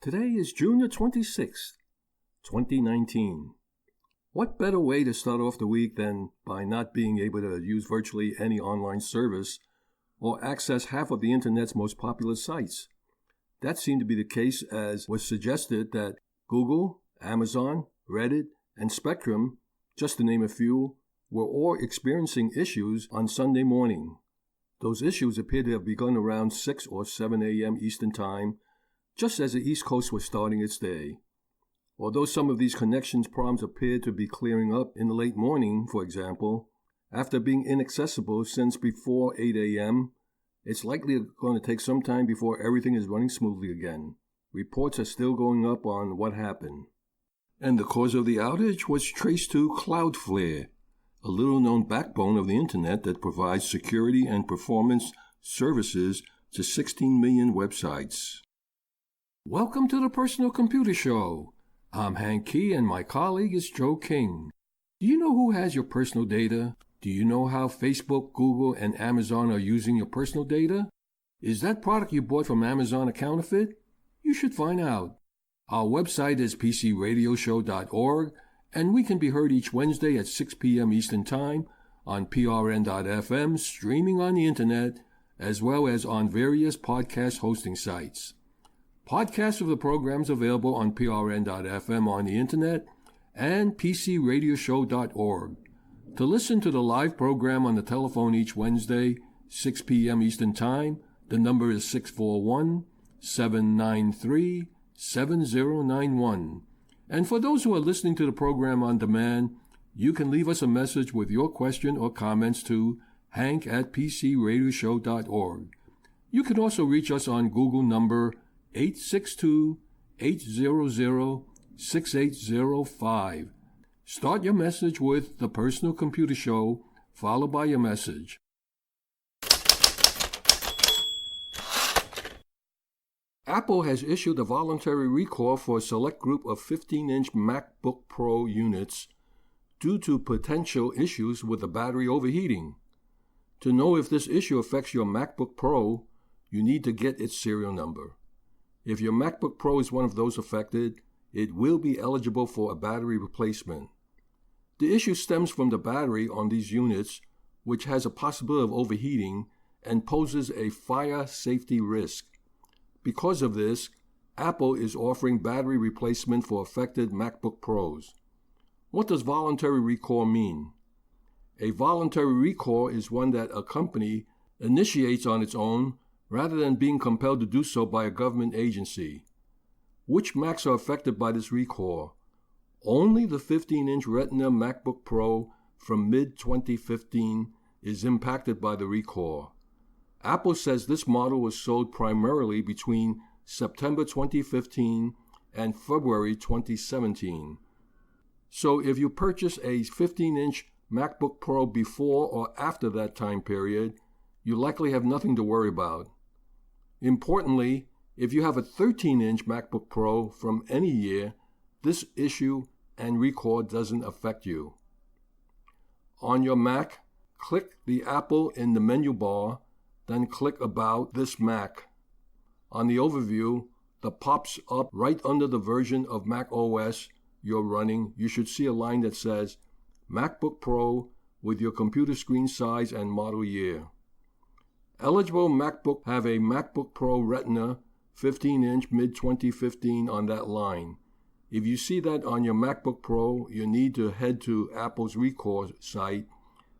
Today is June the 26th, 2019. What better way to start off the week than by not being able to use virtually any online service or access half of the internet's most popular sites? That seemed to be the case, as was suggested that Google, Amazon, Reddit, and Spectrum, just to name a few, were all experiencing issues on Sunday morning. Those issues appear to have begun around 6 or 7 a.m. Eastern Time, just as the East Coast was starting its day. Although some of these connections problems appeared to be clearing up in the late morning, for example, after being inaccessible since before 8 a.m., it's likely going to take some time before everything is running smoothly again. Reports are still going up on what happened. And the cause of the outage was traced to Cloudflare, a little-known backbone of the Internet that provides security and performance services to 16 million websites. Welcome to the Personal Computer Show. I'm Hank Key and my colleague is Joe King. Do you know who has your personal data? Do you know how Facebook, Google, and Amazon are using your personal data? Is that product you bought from Amazon a counterfeit? You should find out. Our website is pcradioshow.org, and we can be heard each Wednesday at 6 p.m. Eastern Time on prn.fm, streaming on the Internet, as well as on various podcast hosting sites. Podcasts of the programs available on prn.fm on the Internet and pcradioshow.org. To listen to the live program on the telephone each Wednesday, 6 p.m. Eastern Time, the number is 641-793-7091. And for those who are listening to the program on demand, you can leave us a message with your question or comments to hank@pcradioshow.org. You can also reach us on Google number 862-800-6805. Start your message with The Personal Computer Show, followed by your message. Apple has issued a voluntary recall for a select group of 15-inch MacBook Pro units due to potential issues with the battery overheating. To know if this issue affects your MacBook Pro, you need to get its serial number. If your MacBook Pro is one of those affected, it will be eligible for a battery replacement. The issue stems from the battery on these units, which has a possibility of overheating and poses a fire safety risk. Because of this, Apple is offering battery replacement for affected MacBook Pros. What does voluntary recall mean? A voluntary recall is one that a company initiates on its own rather than being compelled to do so by a government agency. Which Macs are affected by this recall? Only the 15-inch Retina MacBook Pro from mid-2015 is impacted by the recall. Apple says this model was sold primarily between September 2015 and February 2017. So if you purchase a 15-inch MacBook Pro before or after that time period, you likely have nothing to worry about. Importantly, if you have a 13-inch MacBook Pro from any year, this issue and recall doesn't affect you. On your Mac, click the Apple in the menu bar, then click About this Mac. On the overview that pops up right under the version of Mac OS you're running, you should see a line that says MacBook Pro with your computer screen size and model year. Eligible MacBook have a MacBook Pro Retina 15-inch mid-2015 on that line. If you see that on your MacBook Pro, you need to head to Apple's recall site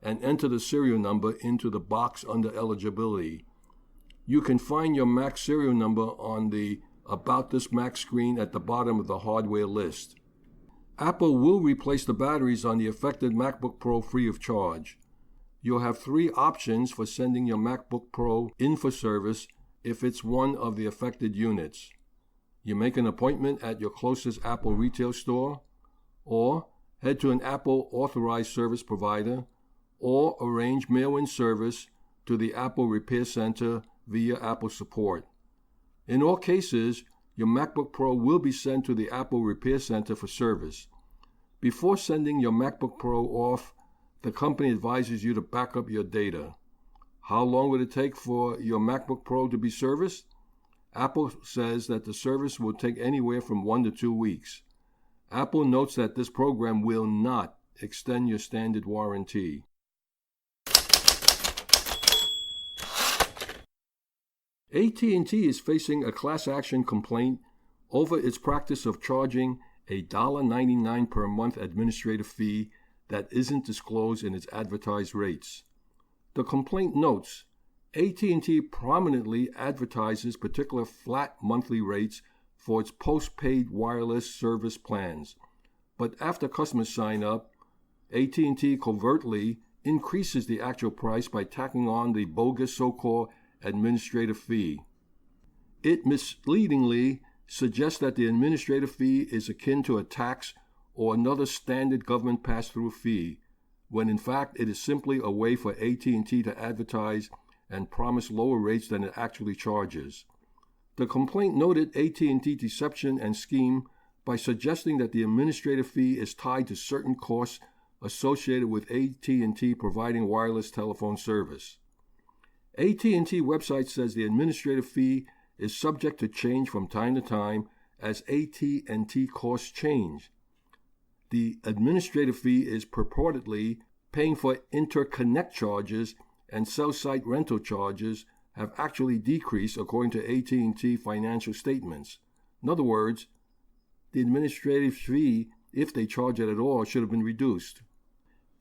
and enter the serial number into the box under eligibility. You can find your Mac serial number on the About This Mac screen at the bottom of the hardware list. Apple will replace the batteries on the affected MacBook Pro free of charge. You'll have 3 options for sending your MacBook Pro in for service if it's one of the affected units. You make an appointment at your closest Apple retail store, or head to an Apple authorized service provider, or arrange mail-in service to the Apple Repair Center via Apple Support. In all cases, your MacBook Pro will be sent to the Apple Repair Center for service. Before sending your MacBook Pro off, the company advises you to back up your data. How long would it take for your MacBook Pro to be serviced? Apple says that the service will take anywhere from 1 to 2 weeks. Apple notes that this program will not extend your standard warranty. AT&T is facing a class action complaint over its practice of charging a $1.99 per month administrative fee that isn't disclosed in its advertised rates. The complaint notes AT&T prominently advertises particular flat monthly rates for its post-paid wireless service plans, but after customers sign up, AT&T covertly increases the actual price by tacking on the bogus so-called administrative fee. It misleadingly suggests that the administrative fee is akin to a tax or another standard government pass-through fee, when in fact it is simply a way for AT&T to advertise and promise lower rates than it actually charges. The complaint noted AT&T deception and scheme by suggesting that the administrative fee is tied to certain costs associated with AT&T providing wireless telephone service. AT&T website says the administrative fee is subject to change from time to time as AT&T costs change. The administrative fee is purportedly paying for interconnect charges, and cell site rental charges have actually decreased according to AT&T financial statements. In other words, the administrative fee, if they charge it at all, should have been reduced.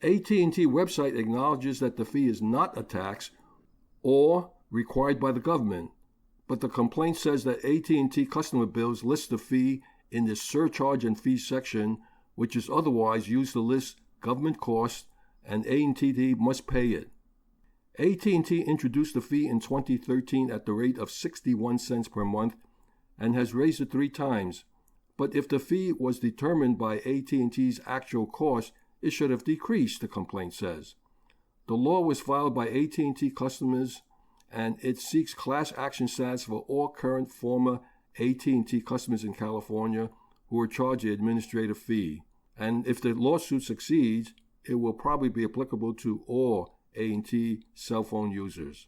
AT&T website acknowledges that the fee is not a tax or required by the government, but the complaint says that AT&T customer bills list the fee in the surcharge and fee section, which is otherwise used to list government costs, and AT&T must pay it. AT&T introduced the fee in 2013 at the rate of 61 cents per month and has raised it 3 times. But if the fee was determined by AT&T's actual cost, it should have decreased, the complaint says. The law was filed by AT&T customers, and it seeks class action status for all current former AT&T customers in California who are charged the administrative fee. And if the lawsuit succeeds, it will probably be applicable to all AT&T cell phone users.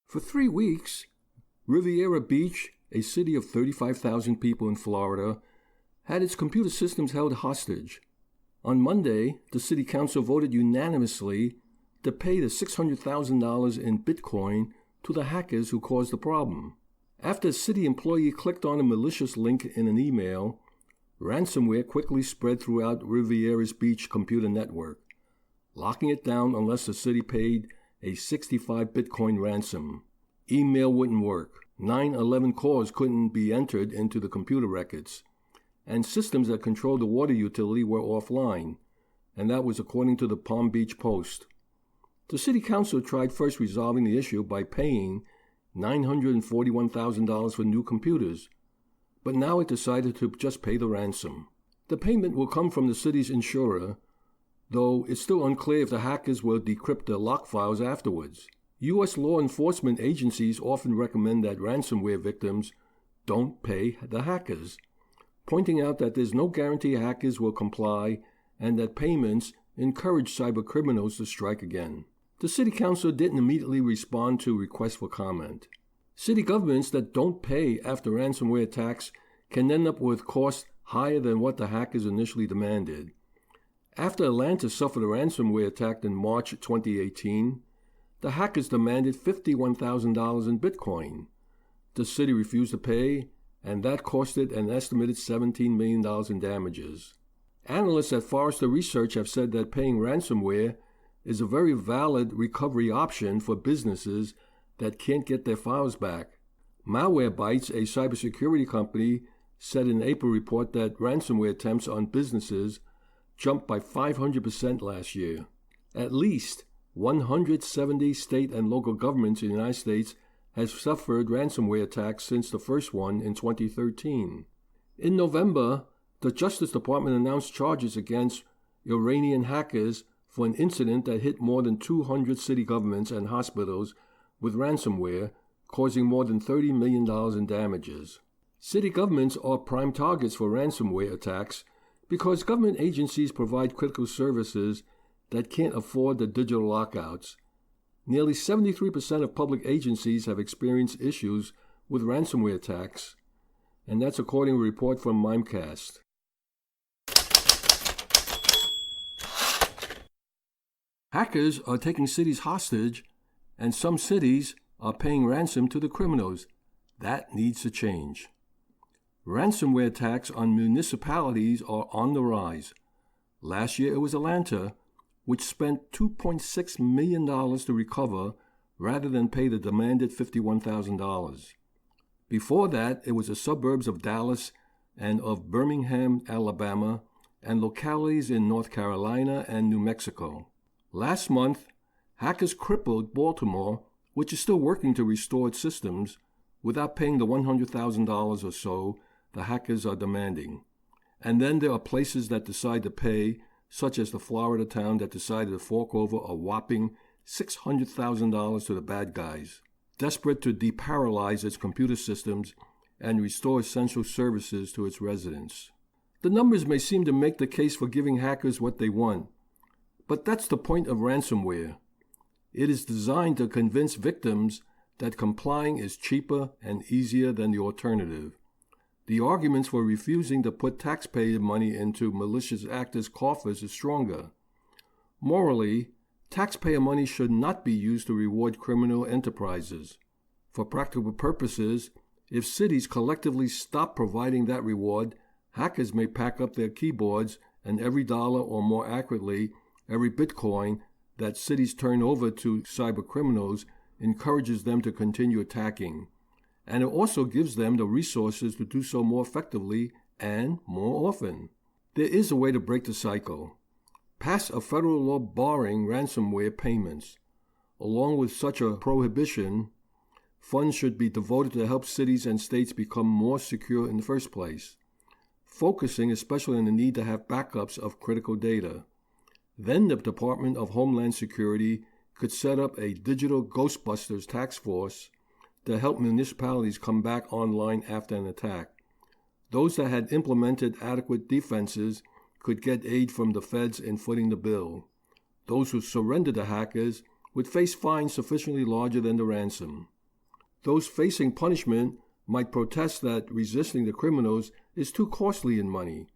For 3 weeks, Riviera Beach, a city of 35,000 people in Florida, had its computer systems held hostage. On Monday, the city council voted unanimously to pay the $600,000 in Bitcoin to the hackers who caused the problem. After a city employee clicked on a malicious link in an email, ransomware quickly spread throughout Riviera's Beach computer network, locking it down unless the city paid a 65 Bitcoin ransom. Email wouldn't work. 911 calls couldn't be entered into the computer records, and systems that controlled the water utility were offline, and that was according to the Palm Beach Post. The city council tried first resolving the issue by paying $941,000 for new computers, but now it decided to just pay the ransom. The payment will come from the city's insurer, though it's still unclear if the hackers will decrypt the lock files afterwards. U.S. law enforcement agencies often recommend that ransomware victims don't pay the hackers, pointing out that there's no guarantee hackers will comply and that payments encourage cybercriminals to strike again. The city council didn't immediately respond to requests for comment. City governments that don't pay after ransomware attacks can end up with costs higher than what the hackers initially demanded. After Atlanta suffered a ransomware attack in March 2018, the hackers demanded $51,000 in Bitcoin. The city refused to pay, and that costed an estimated $17 million in damages. Analysts at Forrester Research have said that paying ransomware is a very valid recovery option for businesses that can't get their files back. Malwarebytes, a cybersecurity company, said in an April report that ransomware attempts on businesses jumped by 500% last year. At least 170 state and local governments in the United States have suffered ransomware attacks since the first one in 2013. In November, the Justice Department announced charges against Iranian hackers for an incident that hit more than 200 city governments and hospitals with ransomware, causing more than $30 million in damages. City governments are prime targets for ransomware attacks because government agencies provide critical services that can't afford the digital lockouts, Nearly 73% of public agencies have experienced issues with ransomware attacks, and that's according to a report from Mimecast. Hackers are taking cities hostage, and some cities are paying ransom to the criminals. That needs to change. Ransomware attacks on municipalities are on the rise. Last year it was Atlanta, which spent $2.6 million to recover rather than pay the demanded $51,000. Before that, it was the suburbs of Dallas and of Birmingham, Alabama, and localities in North Carolina and New Mexico. Last month, hackers crippled Baltimore, which is still working to restore its systems, without paying the $100,000 or so the hackers are demanding. And then there are places that decide to pay, such as the Florida town that decided to fork over a whopping $600,000 to the bad guys, desperate to deparalyze its computer systems and restore essential services to its residents. The numbers may seem to make the case for giving hackers what they want, but that's the point of ransomware. It is designed to convince victims that complying is cheaper and easier than the alternative. The arguments for refusing to put taxpayer money into malicious actors' coffers is stronger. Morally, taxpayer money should not be used to reward criminal enterprises. For practical purposes, if cities collectively stop providing that reward, hackers may pack up their keyboards, and every dollar, or more accurately, every Bitcoin that cities turn over to cyber criminals encourages them to continue attacking. And it also gives them the resources to do so more effectively and more often. There is a way to break the cycle. Pass a federal law barring ransomware payments. Along with such a prohibition, funds should be devoted to help cities and states become more secure in the first place, focusing especially on the need to have backups of critical data. Then the Department of Homeland Security could set up a digital Ghostbusters task force to help municipalities come back online after an attack. Those that had implemented adequate defenses could get aid from the feds in footing the bill. Those who surrendered to hackers would face fines sufficiently larger than the ransom. Those facing punishment might protest that resisting the criminals is too costly in money,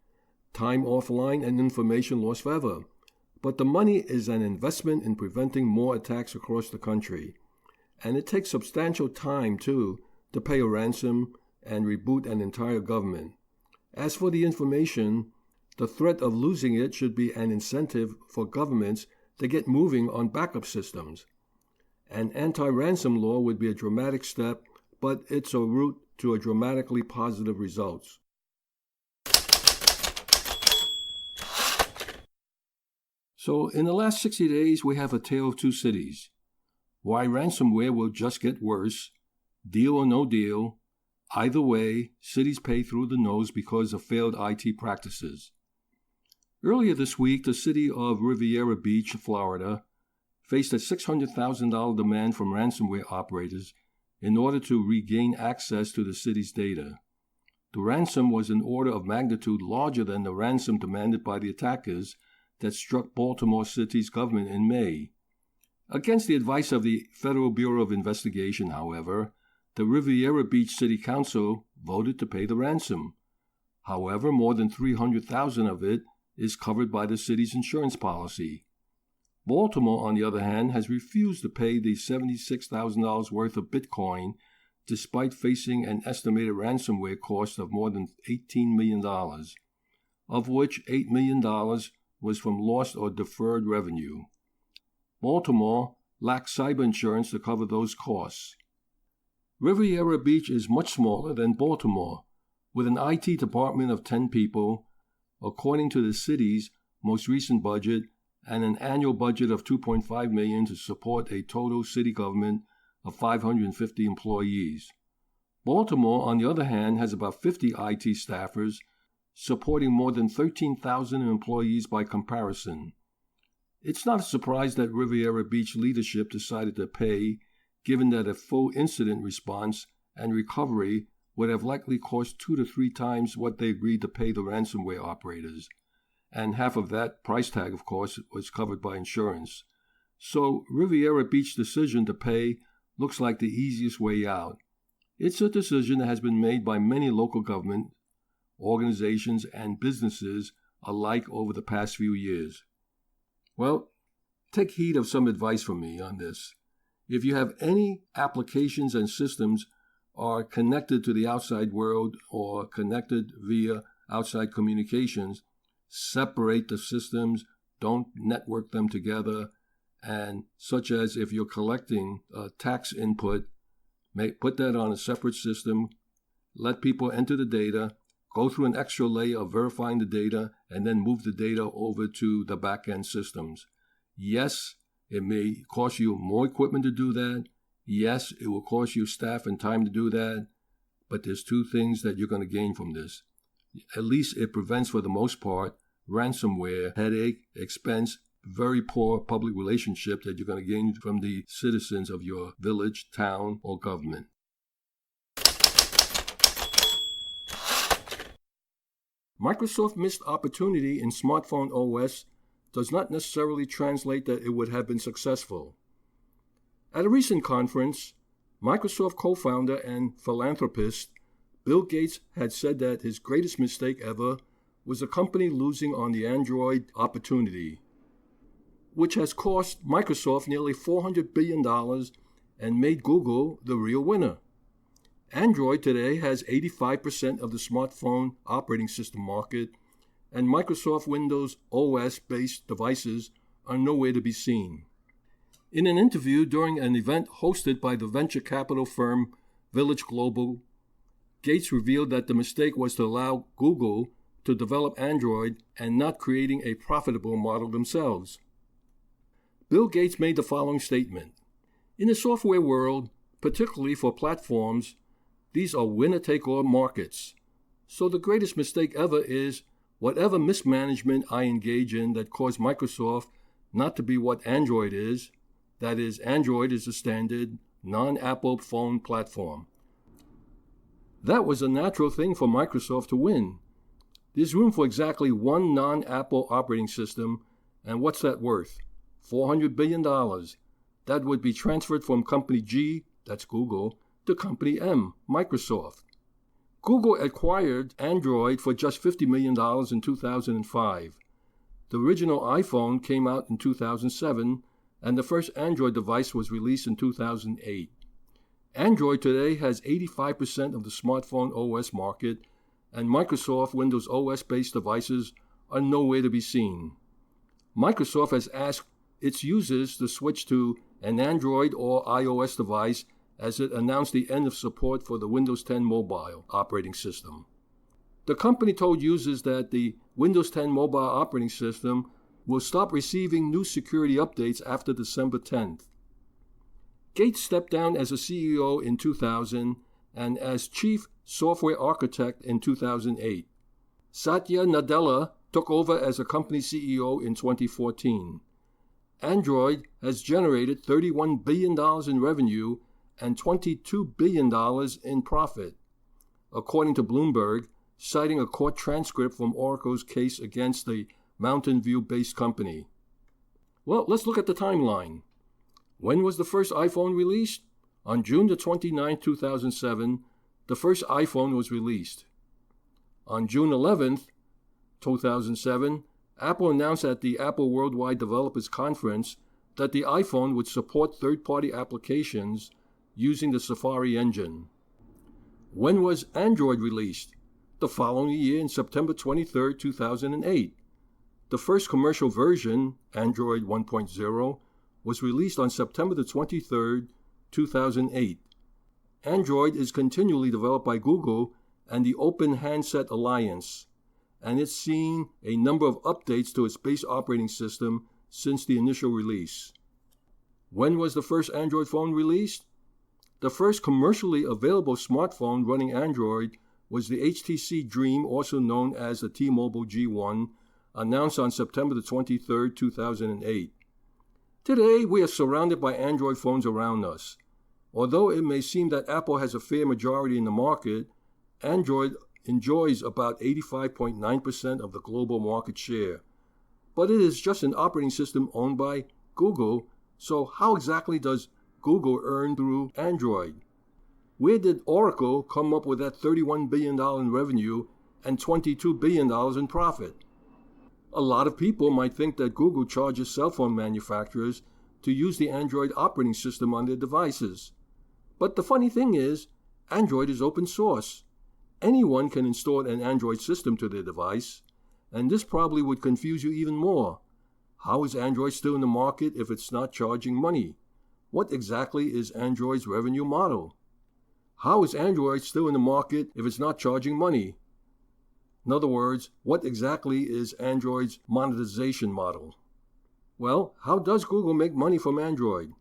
time offline, and information lost forever. But the money is an investment in preventing more attacks across the country. And it takes substantial time, too, to pay a ransom and reboot an entire government. As for the information, the threat of losing it should be an incentive for governments to get moving on backup systems. An anti-ransom law would be a dramatic step, but it's a route to a dramatically positive results. So in the last 60 days, we have a tale of two cities. Why ransomware will just get worse, deal or no deal. Either way, cities pay through the nose because of failed IT practices. Earlier this week, the city of Riviera Beach, Florida, faced a $600,000 demand from ransomware operators in order to regain access to the city's data. The ransom was an order of magnitude larger than the ransom demanded by the attackers that struck Baltimore City's government in May. Against the advice of the Federal Bureau of Investigation, however, the Riviera Beach City Council voted to pay the ransom. However, more than $300,000 of it is covered by the city's insurance policy. Baltimore, on the other hand, has refused to pay the $76,000 worth of Bitcoin, despite facing an estimated ransomware cost of more than $18 million, of which $8 million was from lost or deferred revenue. Baltimore lacks cyber insurance to cover those costs. Riviera Beach is much smaller than Baltimore, with an IT department of 10 people, according to the city's most recent budget, and an annual budget of $2.5 million to support a total city government of 550 employees. Baltimore, on the other hand, has about 50 IT staffers, supporting more than 13,000 employees by comparison. It's not a surprise that Riviera Beach leadership decided to pay, given that a full incident response and recovery would have likely cost 2 to 3 times what they agreed to pay the ransomware operators. And half of that price tag, of course, was covered by insurance. So Riviera Beach's decision to pay looks like the easiest way out. It's a decision that has been made by many local government organizations and businesses alike over the past few years. Well, take heed of some advice from me on this. If you have any applications and systems are connected to the outside world or connected via outside communications, separate the systems, don't network them together, and such as if you're collecting tax input, put that on a separate system, let people enter the data, go through an extra layer of verifying the data, and then move the data over to the back-end systems. Yes, it may cost you more equipment to do that. Yes, it will cost you staff and time to do that. But there's two things that you're going to gain from this. At least it prevents, for the most part, ransomware, headache, expense, very poor public relationship that you're going to gain from the citizens of your village, town, or government. Microsoft's missed opportunity in smartphone OS does not necessarily translate that it would have been successful. At a recent conference, Microsoft co-founder and philanthropist Bill Gates had said that his greatest mistake ever was the company losing on the Android opportunity, which has cost Microsoft nearly $400 billion and made Google the real winner. Android today has 85% of the smartphone operating system market, and Microsoft Windows OS-based devices are nowhere to be seen. In an interview during an event hosted by the venture capital firm Village Global, Gates revealed that the mistake was to allow Google to develop Android and not creating a profitable model themselves. Bill Gates made the following statement: "In the software world, particularly for platforms, these are winner-take-all markets. So the greatest mistake ever is whatever mismanagement I engage in that caused Microsoft not to be what Android is, that is, Android is the standard non-Apple phone platform. That was a natural thing for Microsoft to win. There's room for exactly one non-Apple operating system, and what's that worth? $400 billion. That would be transferred from Company G, that's Google, to Company M, Microsoft. Google acquired Android for just $50 million in 2005. The original iPhone came out in 2007, and the first Android device was released in 2008. Android today has 85% of the smartphone OS market, and Microsoft Windows OS-based devices are nowhere to be seen. Microsoft has asked its users to switch to an Android or iOS device as it announced the end of support for the Windows 10 mobile operating system. The company told users that the Windows 10 mobile operating system will stop receiving new security updates after December 10th. Gates stepped down as a CEO in 2000 and as chief software architect in 2008. Satya Nadella took over as a company CEO in 2014. Android has generated $31 billion in revenue and $22 billion in profit, according to Bloomberg, citing a court transcript from Oracle's case against the Mountain View-based company. Well, let's look at the timeline. When was the first iPhone released? On June 29, 2007, the first iPhone was released. On June 11, 2007, Apple announced at the Apple Worldwide Developers Conference that the iPhone would support third-party applications using the Safari engine. When was Android released? The following year, in September 23, 2008. The first commercial version, Android 1.0, was released on September 23, 2008. Android is continually developed by Google and the Open Handset Alliance, and it's seen a number of updates to its base operating system since the initial release. When was the first Android phone released? The first commercially available smartphone running Android was the HTC Dream, also known as the T-Mobile G1, announced on September 23, 2008. Today, we are surrounded by Android phones around us. Although it may seem that Apple has a fair majority in the market, Android enjoys about 85.9% of the global market share. But it is just an operating system owned by Google, So how exactly does Google earn through Android? Where did Oracle come up with that $31 billion in revenue and $22 billion in profit? A lot of people might think that Google charges cell phone manufacturers to use the Android operating system on their devices. But the funny thing is, Android is open source. Anyone can install an Android system to their device, and this probably would confuse you even more. How is Android still in the market if it's not charging money? What exactly is Android's revenue model? How is Android still in the market if it's not charging money? In other words, what exactly is Android's monetization model? Well, how does Google make money from Android?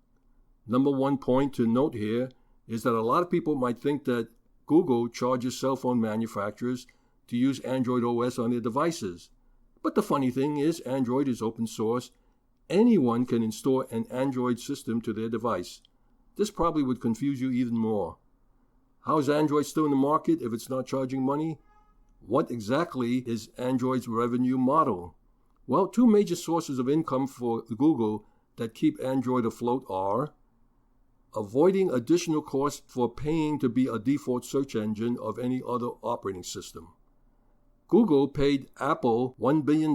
Number one point to note here is that a lot of people might think that Google charges cell phone manufacturers to use Android OS on their devices. But the funny thing is, Android is open source. Anyone can install an Android system to their device. This probably would confuse you even more. How is Android still in the market if it's not charging money? What exactly is Android's revenue model? Well, two major sources of income for Google that keep Android afloat are avoiding additional costs for paying to be a default search engine of any other operating system. Google paid Apple $1 billion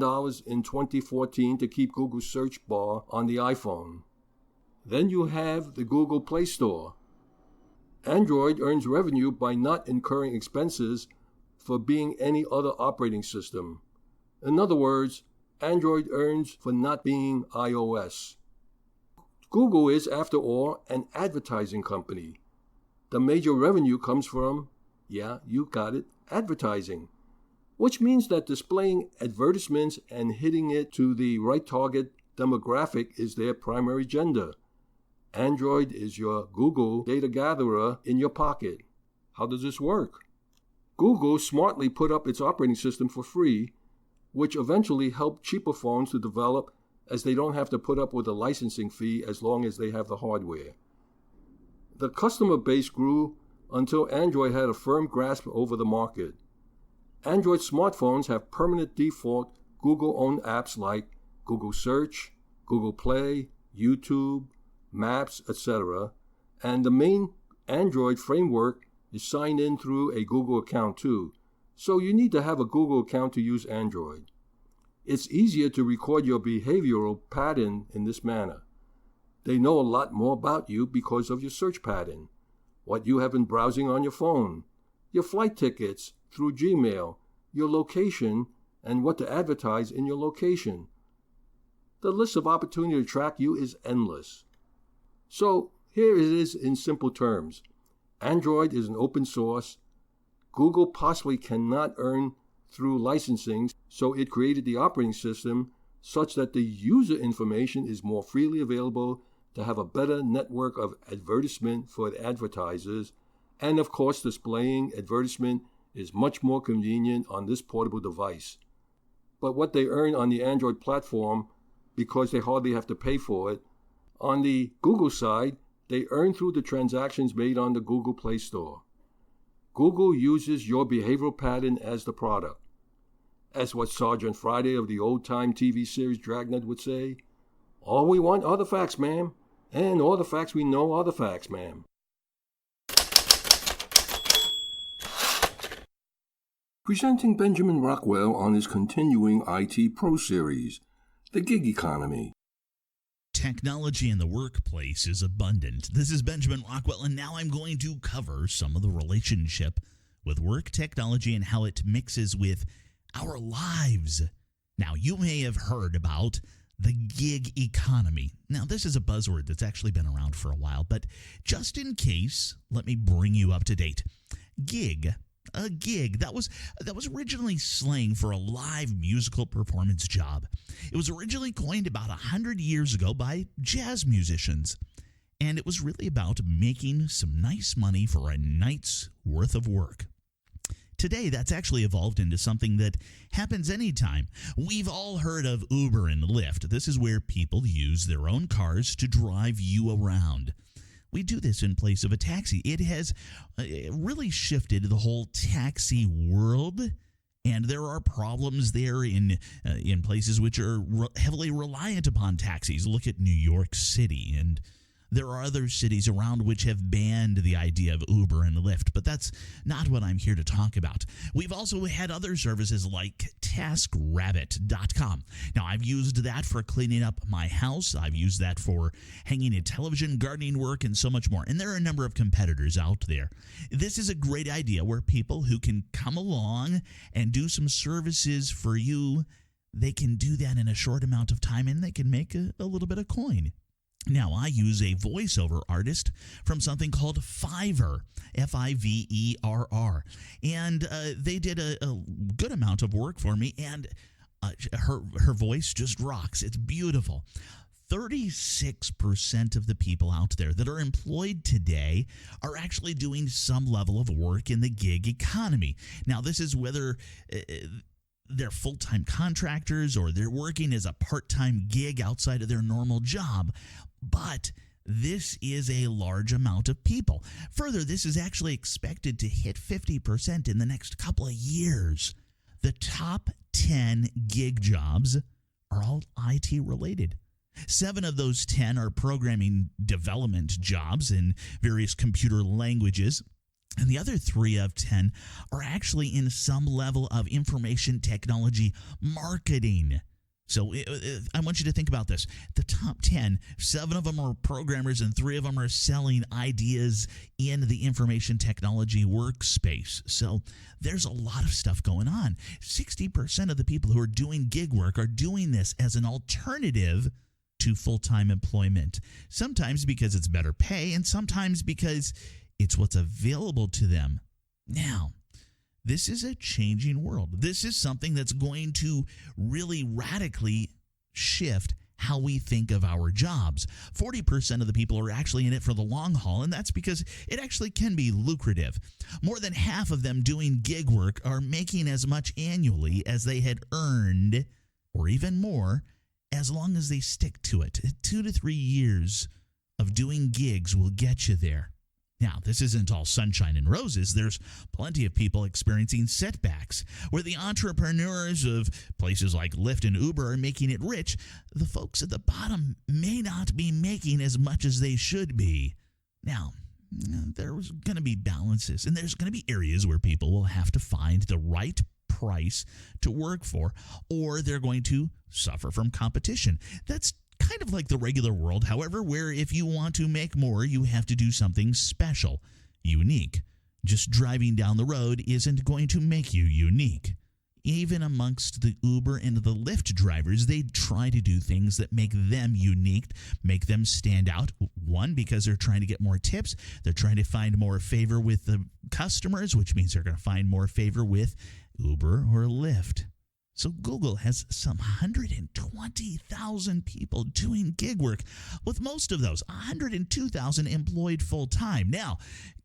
in 2014 to keep Google's search bar on the iPhone. Then you have the Google Play Store. Android earns revenue by not incurring expenses for being any other operating system. In other words, Android earns for not being iOS. Google is, after all, an advertising company. The major revenue comes from, yeah, you got it, advertising, which means that displaying advertisements and hitting it to the right target demographic is their primary agenda. Android is your Google data gatherer in your pocket. How does this work? Google smartly put up its operating system for free, which eventually helped cheaper phones to develop, as they don't have to put up with a licensing fee as long as they have the hardware. The customer base grew until Android had a firm grasp over the market. Android smartphones have permanent default Google-owned apps like Google Search, Google Play, YouTube, Maps, etc., and the main Android framework is signed in through a Google account too, so you need to have a Google account to use Android. It's easier to record your behavioral pattern in this manner. They know a lot more about you because of your search pattern, what you have been browsing on your phone, your flight tickets through Gmail, your location, and what to advertise in your location. The list of opportunity to track you is endless. So here it is in simple terms. Android is an open source. Google possibly cannot earn through licensing, so it created the operating system such that the user information is more freely available to have a better network of advertisement for the advertisers, and of course displaying advertisement is much more convenient on this portable device. But what they earn on the Android platform, because they hardly have to pay for it, on the Google side, they earn through the transactions made on the Google Play Store. Google uses your behavioral pattern as the product. As what Sergeant Friday of the old-time TV series Dragnet would say, all we want are the facts, ma'am, and all the facts we know are the facts, ma'am. Presenting Benjamin Rockwell on his continuing IT Pro series, The Gig Economy. Technology in the workplace is abundant. This is Benjamin Rockwell, and now I'm going to cover some of the relationship with work technology and how it mixes with our lives. Now, you may have heard about the gig economy. Now, this is a buzzword that's actually been around for a while, but just in case, let me bring you up to date. A gig, that was originally slang for a live musical performance job. It was originally coined about 100 years ago by jazz musicians, and it was really about making some nice money for a night's worth of work. Today, that's actually evolved into something that happens anytime. We've all heard of Uber and Lyft. This is where people use their own cars to drive you around. We do this in place of a taxi. It has really shifted the whole taxi world, And there are problems there in places which are heavily reliant upon taxis. Look at New York City, and there are other cities around which have banned the idea of Uber and Lyft, but that's not what I'm here to talk about. We've also had other services like TaskRabbit.com. Now, I've used that for cleaning up my house. I've used that for hanging a television, gardening work, and so much more. And there are a number of competitors out there. This is a great idea where people who can come along and do some services for you, they can do that in a short amount of time, and they can make a little bit of coin. Now, I use a voiceover artist from something called Fiverr, Fiverr, and they did a good amount of work for me, and her voice just rocks. It's beautiful. 36% of the people out there that are employed today are actually doing some level of work in the gig economy. Now, this is whether they're full-time contractors or they're working as a part-time gig outside of their normal job. But this is a large amount of people. Further, this is actually expected to hit 50% in the next couple of years. The top 10 gig jobs are all IT related. 7 of those 10 are programming development jobs in various computer languages. And the other 3 of 10 are actually in some level of information technology marketing. So I want you to think about this. The top 10, 7 of them are programmers and 3 of them are selling ideas in the information technology workspace. So there's a lot of stuff going on. 60% of the people who are doing gig work are doing this as an alternative to full-time employment. Sometimes because it's better pay and sometimes because it's what's available to them. Now, this is a changing world. This is something that's going to really radically shift how we think of our jobs. 40% of the people are actually in it for the long haul, and that's because it actually can be lucrative. More than half of them doing gig work are making as much annually as they had earned, or even more, as long as they stick to it. 2 to 3 years of doing gigs will get you there. Now, this isn't all sunshine and roses. There's plenty of people experiencing setbacks. Where the entrepreneurs of places like Lyft and Uber are making it rich, the folks at the bottom may not be making as much as they should be. Now, there's going to be balances, and there's going to be areas where people will have to find the right price to work for, or they're going to suffer from competition. That's kind of like the regular world, however, where if you want to make more, you have to do something special, unique. Just driving down the road isn't going to make you unique. Even amongst the Uber and the Lyft drivers, they try to do things that make them unique, make them stand out. One, because they're trying to get more tips. They're trying to find more favor with the customers, which means they're going to find more favor with Uber or Lyft. So Google has some 120,000 people doing gig work, with most of those, 102,000 employed full-time. Now,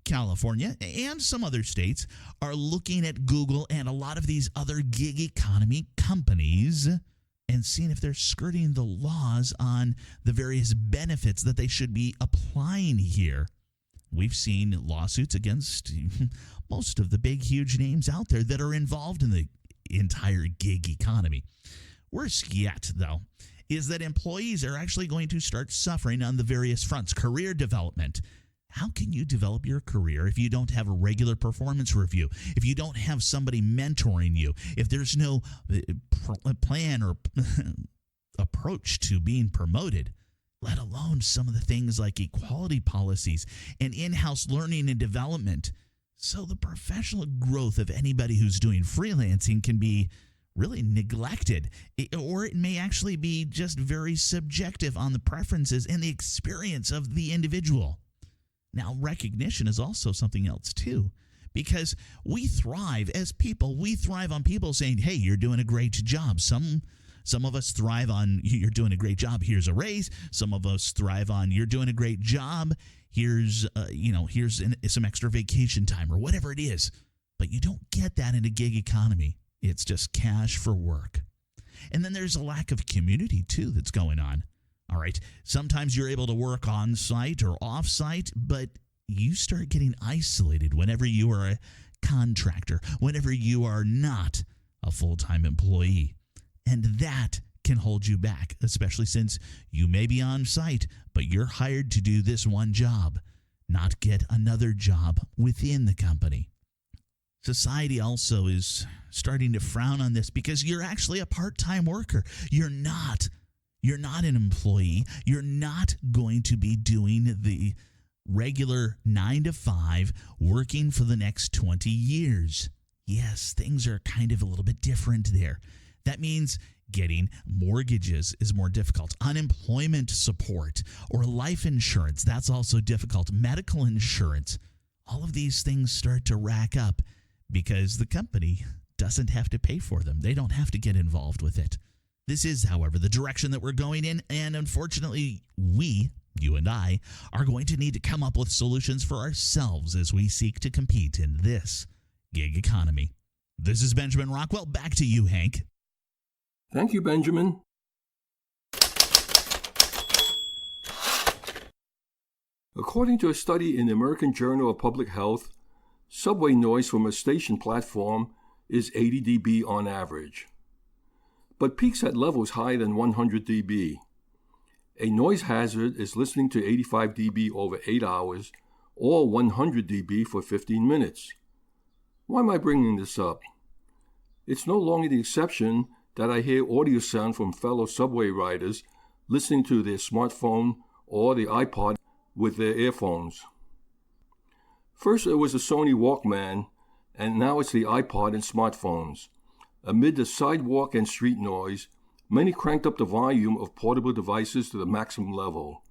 California and some other states are looking at Google and a lot of these other gig economy companies and seeing if they're skirting the laws on the various benefits that they should be applying here. We've seen lawsuits against most of the big, huge names out there that are involved in the entire gig economy. Worse yet, though, is that employees are actually going to start suffering on the various fronts. Career development. How can you develop your career if you don't have a regular performance review? If you don't have somebody mentoring you? If there's no plan or approach to being promoted? Let alone some of the things like equality policies and in-house learning and development. So the professional growth of anybody who's doing freelancing can be really neglected, or it may actually be just very subjective on the preferences and the experience of the individual. Now, recognition is also something else too, because we thrive as people. We thrive on people saying, hey, you're doing a great job. Some of us thrive on, you're doing a great job, here's a raise. Some of us thrive on, you're doing a great job, here's some extra vacation time or whatever it is. But you don't get that in a gig economy. It's just cash for work. And then there's a lack of community too that's going on. All right, sometimes you're able to work on site or off site, but you start getting isolated whenever you are a contractor, whenever you are not a full-time employee. And that can hold you back, especially since you may be on site, but you're hired to do this one job, not get another job within the company. Society also is starting to frown on this because you're actually a part-time worker. You're not an employee. You're not going to be doing the regular 9 to 5 working for the next 20 years. Yes, things are kind of a little bit different there. That means getting mortgages is more difficult. Unemployment support or life insurance, that's also difficult. Medical insurance, all of these things start to rack up because the company doesn't have to pay for them. They don't have to get involved with it. This is, however, the direction that we're going in, and unfortunately, you and I, are going to need to come up with solutions for ourselves as we seek to compete in this gig economy. This is Benjamin Rockwell. Back to you, Hank. Thank you, Benjamin. According to a study in the American Journal of Public Health, subway noise from a station platform is 80 dB on average, but peaks at levels higher than 100 dB. A noise hazard is listening to 85 dB over 8 hours or 100 dB for 15 minutes. Why am I bringing this up? It's no longer the exception that I hear audio sound from fellow subway riders listening to their smartphone or the iPod with their earphones. First it was the Sony Walkman, and now it's the iPod and smartphones. Amid the sidewalk and street noise, many cranked up the volume of portable devices to the maximum level.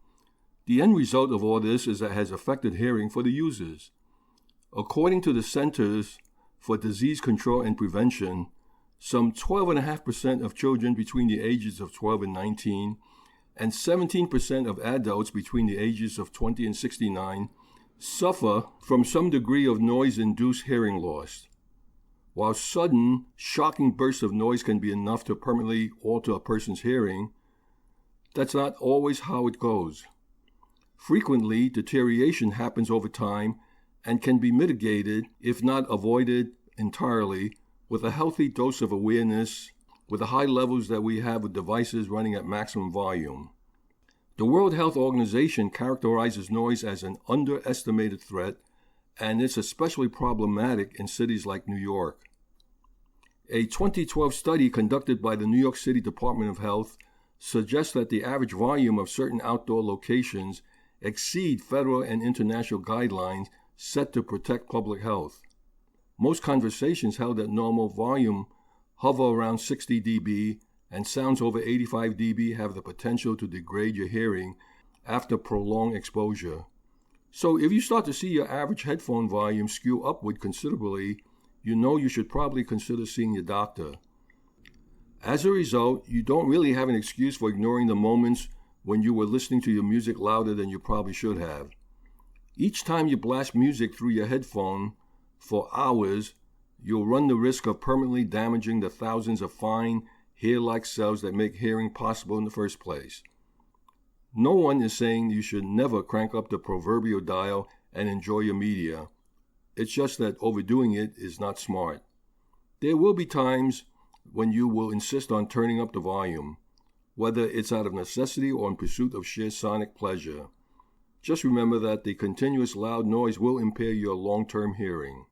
The end result of all this is that it has affected hearing for the users. According to the Centers for Disease Control and Prevention, some 12.5% of children between the ages of 12 and 19 and 17% of adults between the ages of 20 and 69 suffer from some degree of noise-induced hearing loss. While sudden, shocking bursts of noise can be enough to permanently alter a person's hearing, that's not always how it goes. Frequently, deterioration happens over time and can be mitigated, if not avoided entirely, with a healthy dose of awareness with the high levels that we have with devices running at maximum volume. The World Health Organization characterizes noise as an underestimated threat, and it's especially problematic in cities like New York. A 2012 study conducted by the New York City Department of Health suggests that the average volume of certain outdoor locations exceed federal and international guidelines set to protect public health. Most conversations held at normal volume hover around 60 dB, and sounds over 85 dB have the potential to degrade your hearing after prolonged exposure. So if you start to see your average headphone volume skew upward considerably, you know you should probably consider seeing your doctor. As a result, you don't really have an excuse for ignoring the moments when you were listening to your music louder than you probably should have. Each time you blast music through your headphone for hours, you'll run the risk of permanently damaging the thousands of fine, hair-like cells that make hearing possible in the first place. No one is saying you should never crank up the proverbial dial and enjoy your media. It's just that overdoing it is not smart. There will be times when you will insist on turning up the volume, whether it's out of necessity or in pursuit of sheer sonic pleasure. Just remember that the continuous loud noise will impair your long-term hearing.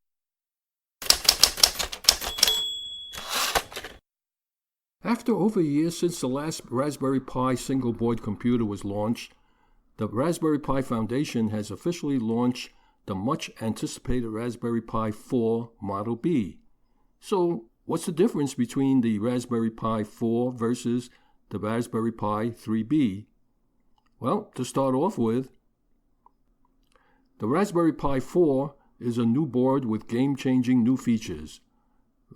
After over a year since the last Raspberry Pi single-board computer was launched, the Raspberry Pi Foundation has officially launched the much-anticipated Raspberry Pi 4 Model B. So, what's the difference between the Raspberry Pi 4 versus the Raspberry Pi 3B? Well, to start off with, the Raspberry Pi 4 is a new board with game-changing new features.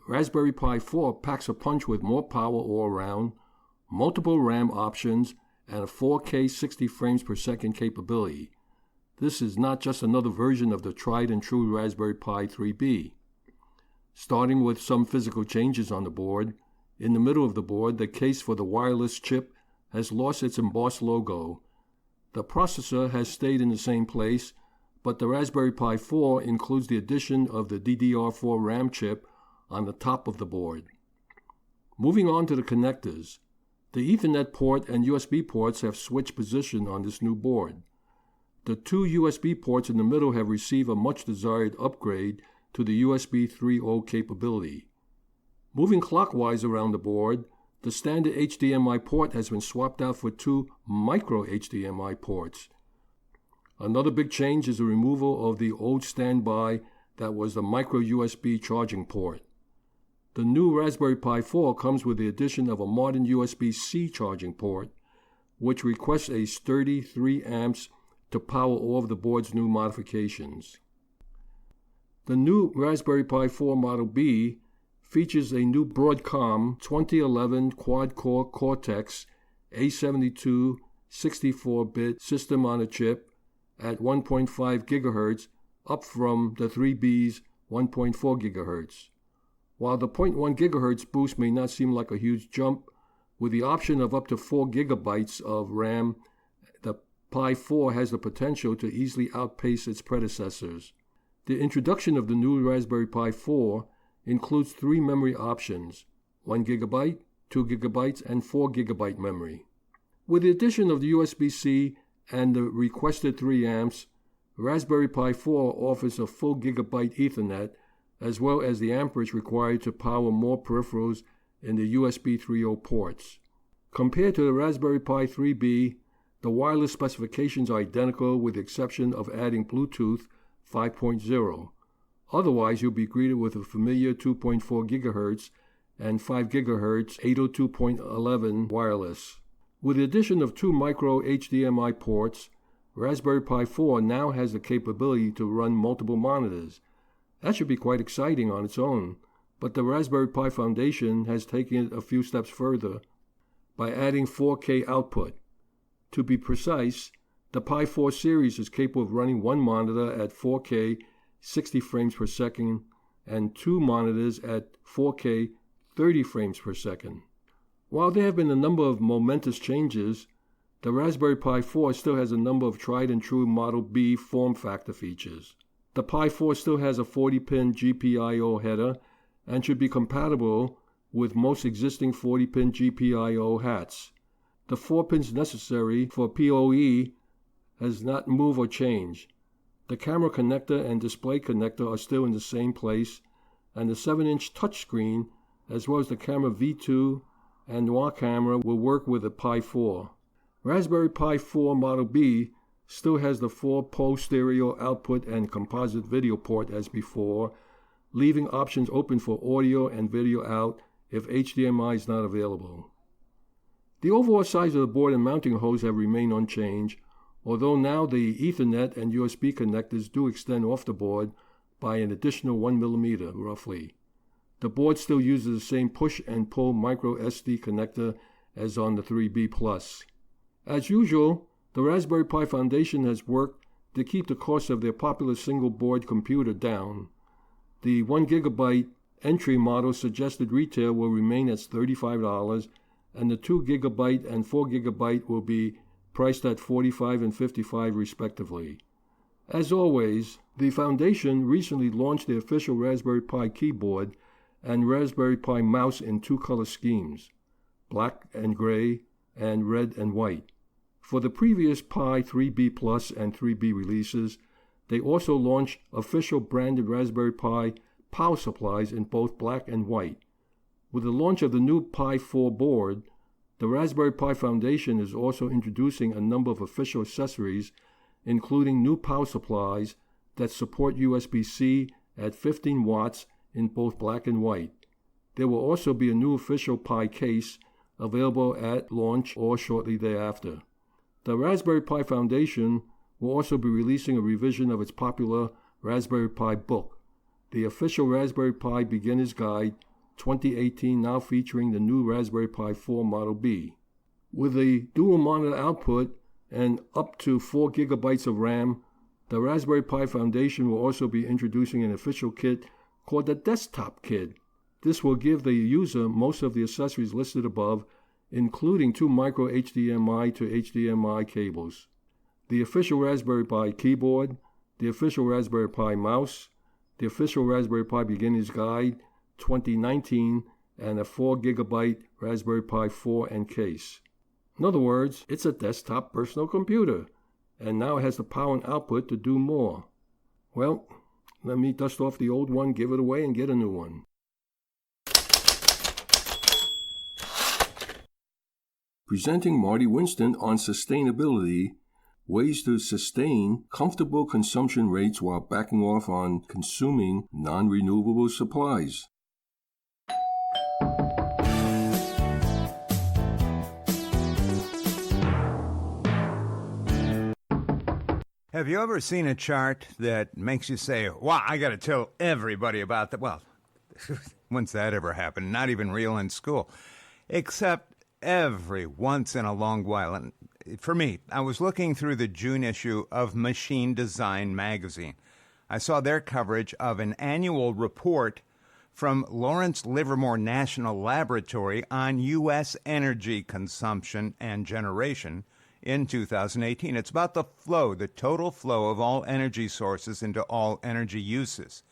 Raspberry Pi 4 packs a punch with more power all around, multiple RAM options, and a 4K 60 frames per second capability. This is not just another version of the tried and true Raspberry Pi 3B. Starting with some physical changes on the board, in the middle of the board, the case for the wireless chip has lost its embossed logo. The processor has stayed in the same place, but the Raspberry Pi 4 includes the addition of the DDR4 RAM chip on the top of the board. Moving on to the connectors. The Ethernet port and USB ports have switched position on this new board. The two USB ports in the middle have received a much desired upgrade to the USB 3.0 capability. Moving clockwise around the board, the standard HDMI port has been swapped out for two micro HDMI ports. Another big change is the removal of the old standby that was the micro USB charging port. The new Raspberry Pi 4 comes with the addition of a modern USB-C charging port, which requests a sturdy 3 amps to power all of the board's new modifications. The new Raspberry Pi 4 Model B features a new Broadcom 2011 quad-core Cortex A72 64-bit system on a chip at 1.5 GHz, up from the 3B's 1.4 GHz. While the 0.1 GHz boost may not seem like a huge jump, with the option of up to 4 GB of RAM, the Pi 4 has the potential to easily outpace its predecessors. The introduction of the new Raspberry Pi 4 includes 3 memory options: 1 GB, 2 GB, and 4 GB memory. With the addition of the USB-C and the requested 3 amps, Raspberry Pi 4 offers a full gigabyte Ethernet, as well as the amperage required to power more peripherals in the USB 3.0 ports. Compared to the Raspberry Pi 3B, the wireless specifications are identical with the exception of adding Bluetooth 5.0. Otherwise, you'll be greeted with a familiar 2.4 GHz and 5 GHz 802.11 wireless. With the addition of 2 micro HDMI ports, Raspberry Pi 4 now has the capability to run multiple monitors. That should be quite exciting on its own, but the Raspberry Pi Foundation has taken it a few steps further by adding 4K output. To be precise, the Pi 4 series is capable of running one monitor at 4K 60 frames per second and 2 monitors at 4K 30 frames per second. While there have been a number of momentous changes, the Raspberry Pi 4 still has a number of tried and true Model B form factor features. The Pi 4 still has a 40-pin GPIO header and should be compatible with most existing 40-pin GPIO hats. The 4 pins necessary for PoE has not moved or changed. The camera connector and display connector are still in the same place, and the 7-inch touchscreen, as well as the camera V2 and Noir camera, will work with the Pi 4. Raspberry Pi 4 Model B still has the 4-pole stereo output and composite video port as before, leaving options open for audio and video out if HDMI is not available. The overall size of the board and mounting hose have remained unchanged, although now the Ethernet and USB connectors do extend off the board by an additional 1 mm roughly. The board still uses the same push and pull micro SD connector as on the 3B Plus. As usual, the Raspberry Pi Foundation has worked to keep the cost of their popular single-board computer down. The 1 GB entry model suggested retail will remain at $35, and the 2 GB and 4 GB will be priced at $45 and $55 respectively. As always, the Foundation recently launched the official Raspberry Pi keyboard and Raspberry Pi mouse in 2 color schemes, black and gray and red and white. For the previous Pi 3B Plus and 3B releases, they also launched official branded Raspberry Pi power supplies in both black and white. With the launch of the new Pi 4 board, the Raspberry Pi Foundation is also introducing a number of official accessories, including new power supplies that support USB-C at 15 watts in both black and white. There will also be a new official Pi case available at launch or shortly thereafter. The Raspberry Pi Foundation will also be releasing a revision of its popular Raspberry Pi book, the official Raspberry Pi Beginner's Guide 2018, now featuring the new Raspberry Pi 4 Model B. With a dual monitor output and up to 4 GB of RAM, the Raspberry Pi Foundation will also be introducing an official kit called the Desktop Kit. This will give the user most of the accessories listed above, including 2 micro HDMI to HDMI cables, the official Raspberry Pi keyboard, the official Raspberry Pi mouse, the official Raspberry Pi Beginner's Guide 2019, and a 4 gigabyte Raspberry Pi 4 and case. In other words, it's a desktop personal computer, and now it has the power and output to do more. Well, let me dust off the old one, give it away, and get a new one. Presenting Marty Winston on sustainability, ways to sustain comfortable consumption rates while backing off on consuming non-renewable supplies. Have you ever seen a chart that makes you say, wow, I got to tell everybody about that? Well, when's that ever happened? Not even real in school. Except every once in a long while. And for me, I was looking through the June issue of Machine Design magazine. I saw their coverage of an annual report from Lawrence Livermore National Laboratory on U.S. energy consumption and generation in 2018. It's about the flow, the total flow of all energy sources into all energy uses.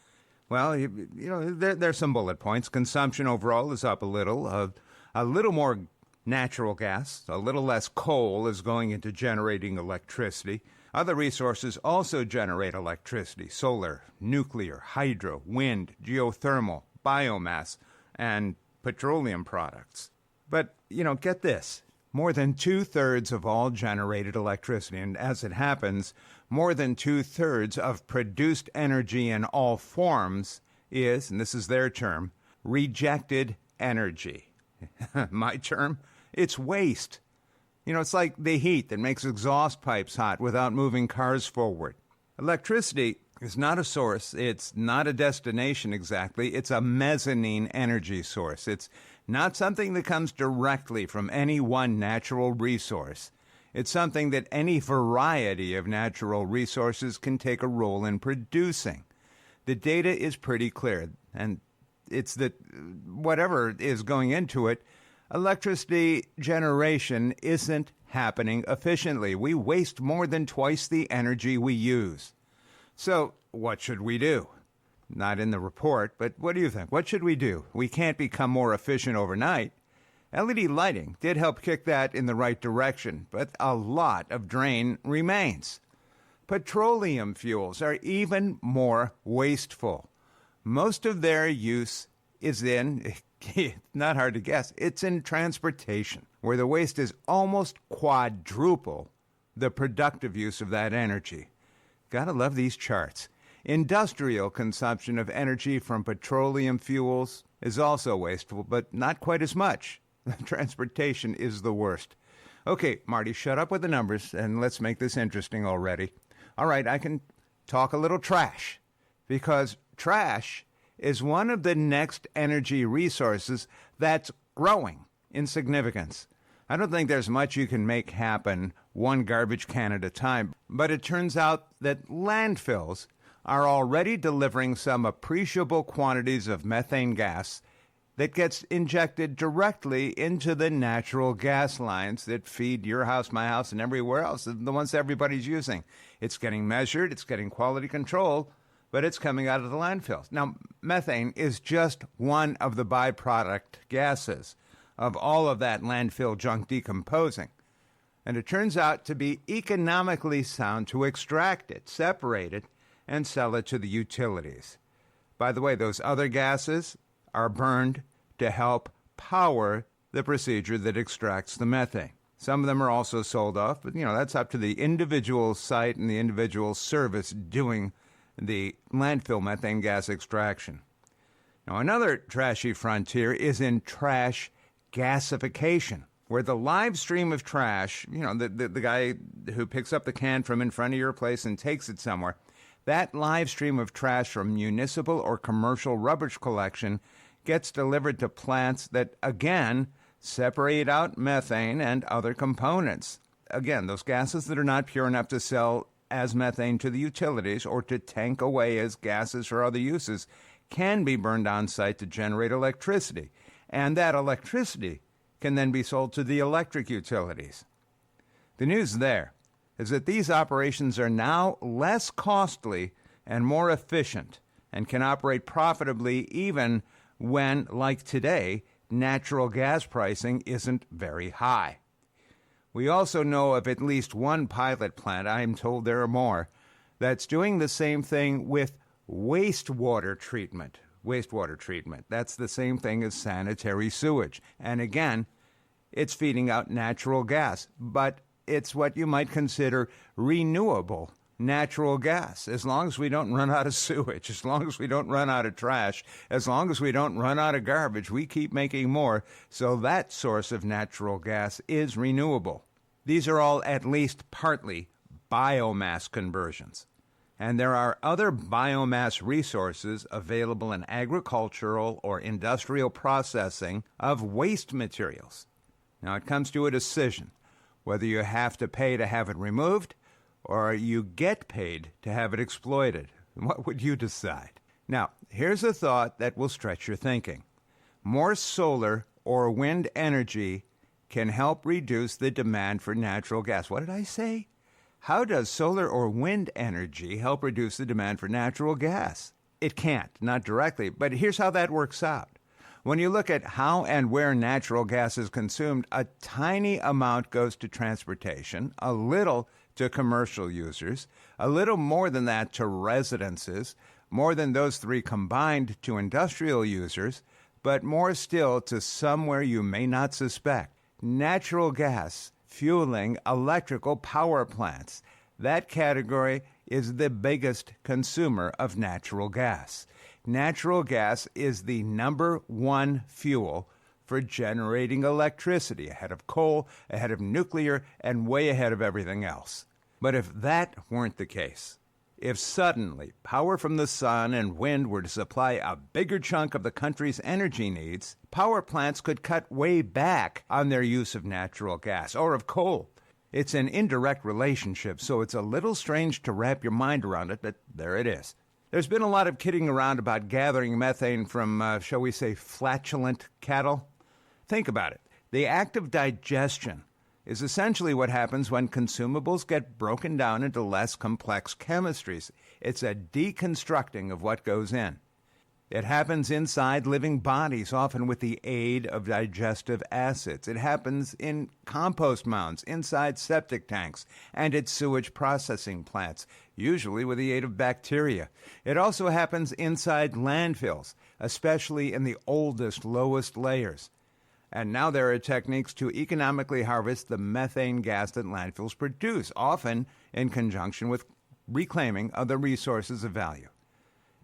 Well, there's some bullet points. Consumption overall is up a little more natural gas, a little less coal is going into generating electricity. Other resources also generate electricity: solar, nuclear, hydro, wind, geothermal, biomass, and petroleum products. But, get this. More than 2/3 of all generated electricity, and as it happens, more than 2/3 of produced energy in all forms is, and this is their term, rejected energy. My term? It's waste. It's like the heat that makes exhaust pipes hot without moving cars forward. Electricity is not a source. It's not a destination exactly. It's a mezzanine energy source. It's not something that comes directly from any one natural resource. It's something that any variety of natural resources can take a role in producing. The data is pretty clear, and it's that whatever is going into it, electricity generation isn't happening efficiently. We waste more than twice the energy we use. So what should we do? Not in the report, but what do you think? What should we do? We can't become more efficient overnight. LED lighting did help kick that in the right direction, but a lot of drain remains. Petroleum fuels are even more wasteful. Most of their use is in, not hard to guess, it's in transportation, where the waste is almost quadruple the productive use of that energy. Gotta love these charts. Industrial consumption of energy from petroleum fuels is also wasteful, but not quite as much. Transportation is the worst. Okay, Marty, shut up with the numbers, and let's make this interesting already. All right, I can talk a little trash, because trash is one of the next energy resources that's growing in significance. I don't think there's much you can make happen one garbage can at a time, but it turns out that landfills are already delivering some appreciable quantities of methane gas that gets injected directly into the natural gas lines that feed your house, my house, and everywhere else, the ones everybody's using. It's getting measured, it's getting quality control, but it's coming out of the landfills. Now, methane is just one of the byproduct gases of all of that landfill junk decomposing. And it turns out to be economically sound to extract it, separate it, and sell it to the utilities. By the way, those other gases are burned to help power the procedure that extracts the methane. Some of them are also sold off, but that's up to the individual site and the individual service doing the landfill methane gas extraction. Now, another trashy frontier is in trash gasification, where the live stream of trash, the guy who picks up the can from in front of your place and takes it somewhere, that live stream of trash from municipal or commercial rubbish collection gets delivered to plants that, again, separate out methane and other components. Again, those gases that are not pure enough to sell as methane to the utilities or to tank away as gases for other uses can be burned on site to generate electricity. And that electricity can then be sold to the electric utilities. The news there is that these operations are now less costly and more efficient and can operate profitably even when, like today, natural gas pricing isn't very high. We also know of at least one pilot plant, I'm told there are more, that's doing the same thing with wastewater treatment. Wastewater treatment, that's the same thing as sanitary sewage. And again, it's feeding out natural gas, but it's what you might consider renewable natural gas. As long as we don't run out of sewage, as long as we don't run out of trash, as long as we don't run out of garbage, we keep making more. So that source of natural gas is renewable. These are all at least partly biomass conversions. And there are other biomass resources available in agricultural or industrial processing of waste materials. Now it comes to a decision, whether you have to pay to have it removed or you get paid to have it exploited. What would you decide? Now, here's a thought that will stretch your thinking. More solar or wind energy can help reduce the demand for natural gas. What did I say? How does solar or wind energy help reduce the demand for natural gas? It can't, not directly, but here's how that works out. When you look at how and where natural gas is consumed, a tiny amount goes to transportation, a little to commercial users, a little more than that to residences, more than those three combined to industrial users, but more still to somewhere you may not suspect. Natural gas fueling electrical power plants. That category is the biggest consumer of natural gas. Natural gas is the number one fuel for generating electricity, ahead of coal, ahead of nuclear, and way ahead of everything else. But if that weren't the case, if suddenly power from the sun and wind were to supply a bigger chunk of the country's energy needs, power plants could cut way back on their use of natural gas or of coal. It's an indirect relationship, so it's a little strange to wrap your mind around it, but there it is. There's been a lot of kidding around about gathering methane from, shall we say, flatulent cattle. Think about it. The act of digestion is essentially what happens when consumables get broken down into less complex chemistries. It's a deconstructing of what goes in. It happens inside living bodies, often with the aid of digestive acids. It happens in compost mounds, inside septic tanks, and at sewage processing plants, usually with the aid of bacteria. It also happens inside landfills, especially in the oldest, lowest layers. And now there are techniques to economically harvest the methane gas that landfills produce, often in conjunction with reclaiming other resources of value.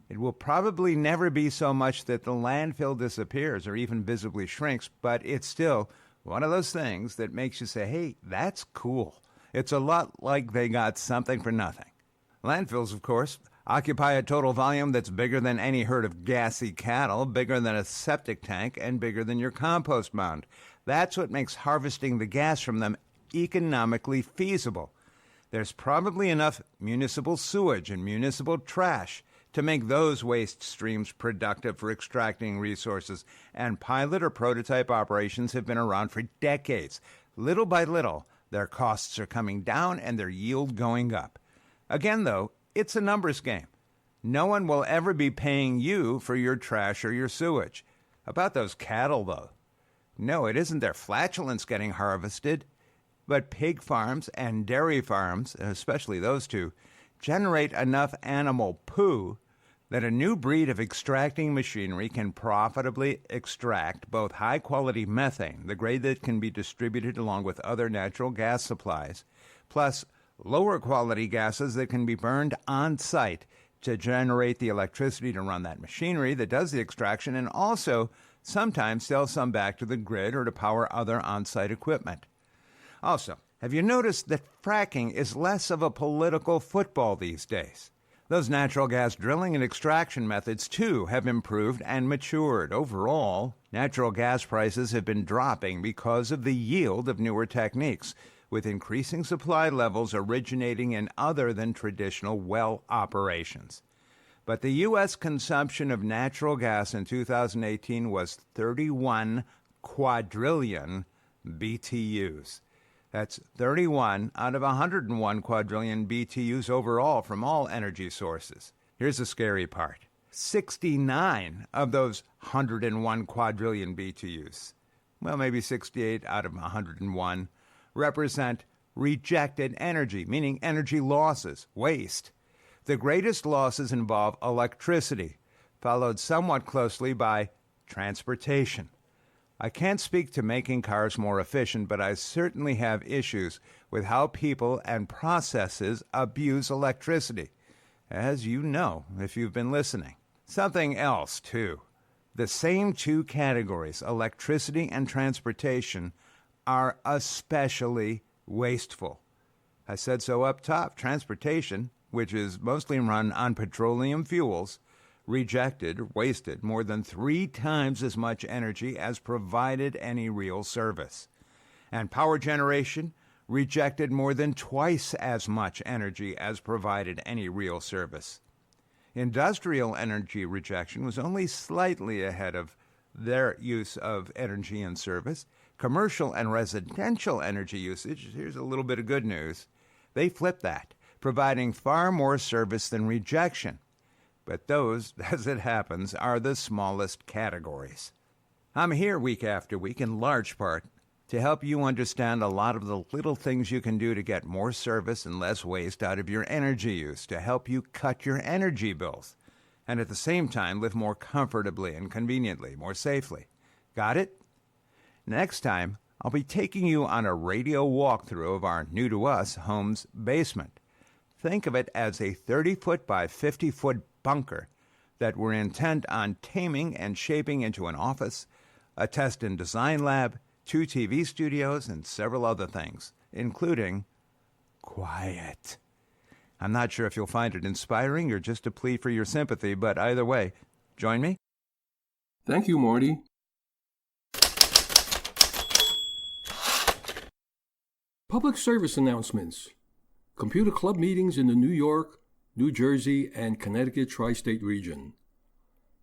It will probably never be so much that the landfill disappears or even visibly shrinks, but it's still one of those things that makes you say, hey, that's cool. It's a lot like they got something for nothing. Landfills, of course, occupy a total volume that's bigger than any herd of gassy cattle, bigger than a septic tank, and bigger than your compost mound. That's what makes harvesting the gas from them economically feasible. There's probably enough municipal sewage and municipal trash to make those waste streams productive for extracting resources, and pilot or prototype operations have been around for decades. Little by little, their costs are coming down and their yield going up. Again, though, it's a numbers game. No one will ever be paying you for your trash or your sewage. About those cattle, though. No, it isn't their flatulence getting harvested, but pig farms and dairy farms, especially those two, generate enough animal poo that a new breed of extracting machinery can profitably extract both high-quality methane, the grade that can be distributed along with other natural gas supplies, plus lower-quality gases that can be burned on-site to generate the electricity to run that machinery that does the extraction, and also sometimes sell some back to the grid or to power other on-site equipment. Also, have you noticed that fracking is less of a political football these days? Those natural gas drilling and extraction methods, too, have improved and matured. Overall, natural gas prices have been dropping because of the yield of newer techniques, with increasing supply levels originating in other than traditional well operations. But the U.S. consumption of natural gas in 2018 was 31 quadrillion BTUs. That's 31 out of 101 quadrillion BTUs overall from all energy sources. Here's the scary part. 69 of those 101 quadrillion BTUs, well, maybe 68 out of 101, represent rejected energy, meaning energy losses, waste. The greatest losses involve electricity, followed somewhat closely by transportation. I can't speak to making cars more efficient, but I certainly have issues with how people and processes abuse electricity, as you know if you've been listening. Something else, too. The same two categories, electricity and transportation, are especially wasteful. I said so up top. Transportation, which is mostly run on petroleum fuels, wasted more than 3 times as much energy as provided any real service. And power generation rejected more than twice as much energy as provided any real service. Industrial energy rejection was only slightly ahead of their use of energy and service. Commercial and residential energy usage, here's a little bit of good news, they flipped that, providing far more service than rejection. But those, as it happens, are the smallest categories. I'm here week after week in large part to help you understand a lot of the little things you can do to get more service and less waste out of your energy use, to help you cut your energy bills, and at the same time live more comfortably and conveniently, more safely. Got it? Next time, I'll be taking you on a radio walkthrough of our new-to-us home's basement. Think of it as a 30-foot by 50-foot bunker that we're intent on taming and shaping into an office, a test and design lab, 2 TV studios, and several other things, including quiet. I'm not sure if you'll find it inspiring or just a plea for your sympathy, but either way, join me. Thank you, Marty. Public service announcements. Computer club meetings in the New York, New Jersey, and Connecticut tri-state region.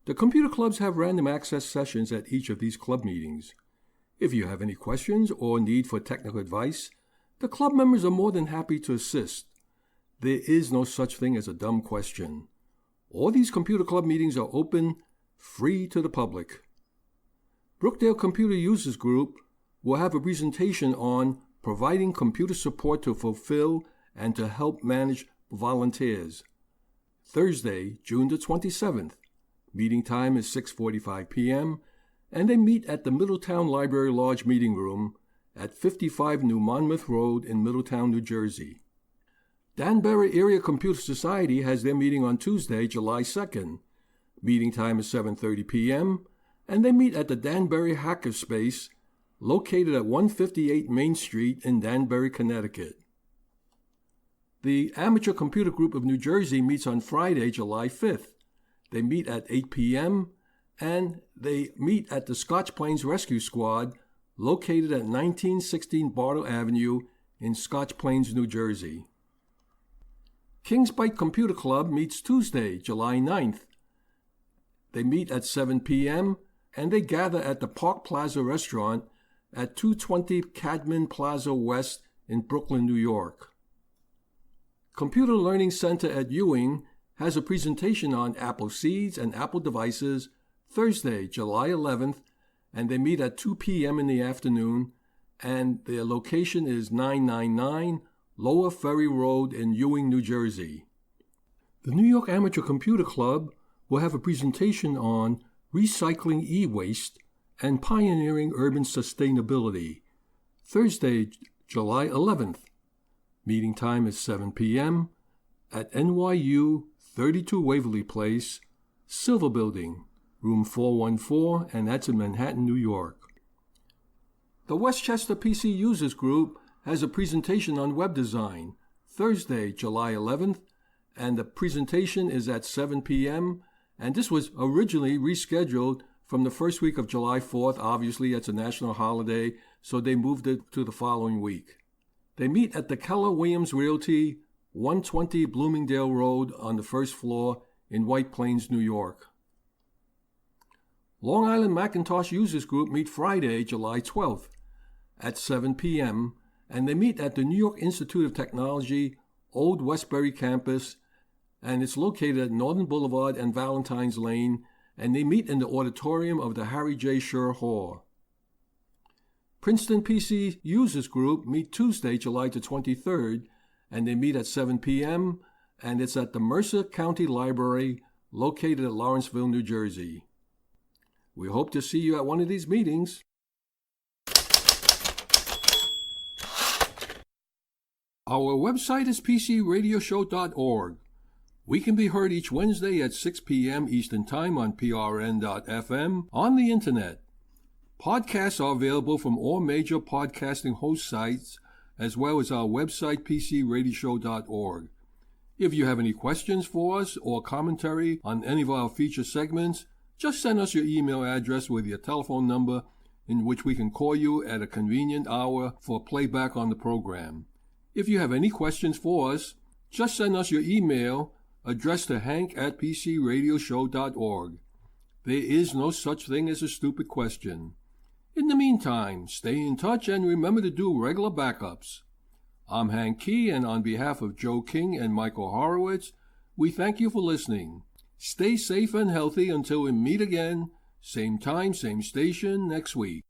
The computer clubs have random access sessions at each of these club meetings. If you have any questions or need for technical advice, the club members are more than happy to assist. There is no such thing as a dumb question. All these computer club meetings are open, free to the public. Brookdale Computer Users Group will have a presentation on providing computer support to fulfill and to help manage volunteers. Thursday, June the 27th. Meeting time is 6:45 p.m., and they meet at the Middletown Library Lodge Meeting Room at 55 New Monmouth Road in Middletown, New Jersey. Danbury Area Computer Society has their meeting on Tuesday, July 2nd. Meeting time is 7:30 p.m., and they meet at the Danbury Hackerspace, located at 158 Main Street in Danbury, Connecticut. The Amateur Computer Group of New Jersey meets on Friday, July 5th. They meet at 8 p.m., and they meet at the Scotch Plains Rescue Squad, located at 1916 Bartle Avenue in Scotch Plains, New Jersey. Kings Bite Computer Club meets Tuesday, July 9th. They meet at 7 p.m., and they gather at the Park Plaza Restaurant at 220 Cadman Plaza West in Brooklyn, New York. Computer Learning Center at Ewing has a presentation on Apple seeds and Apple devices Thursday, July 11th, and they meet at 2 p.m. in the afternoon, and their location is 999 Lower Ferry Road in Ewing, New Jersey. The New York Amateur Computer Club will have a presentation on recycling e-waste and pioneering urban sustainability Thursday, July 11th. Meeting time is 7 p.m. at NYU 32 Waverly Place, Silver Building, room 414, and that's in Manhattan, New York. The Westchester PC Users Group has a presentation on web design Thursday, July 11th, and the presentation is at 7 p.m., and this was originally rescheduled from the first week of July 4th. Obviously, it's a national holiday, so they moved it to the following week. They meet at the Keller Williams Realty, 120 Bloomingdale Road on the first floor in White Plains, New York. Long Island Macintosh Users Group meet Friday, July 12th at 7 p.m., and they meet at the New York Institute of Technology, Old Westbury Campus, and it's located at Northern Boulevard and Valentine's Lane, and they meet in the auditorium of the Harry J. Scher Hall. Princeton PC Users Group meet Tuesday, July the 23rd, and they meet at 7 p.m., and it's at the Mercer County Library, located at Lawrenceville, New Jersey. We hope to see you at one of these meetings. Our website is pcradioshow.org. We can be heard each Wednesday at 6 p.m. Eastern Time on prn.fm on the Internet. Podcasts are available from all major podcasting host sites, as well as our website, pcradioshow.org. If you have any questions for us or commentary on any of our feature segments, just send us your email address with your telephone number, in which we can call you at a convenient hour for playback on the program. If you have any questions for us, just send us your email addressed to hank@pcradioshow.org. There is no such thing as a stupid question. In the meantime, stay in touch and remember to do regular backups. I'm Hank Key, and on behalf of Joe King and Michael Horowitz, we thank you for listening. Stay safe and healthy until we meet again, same time, same station next week.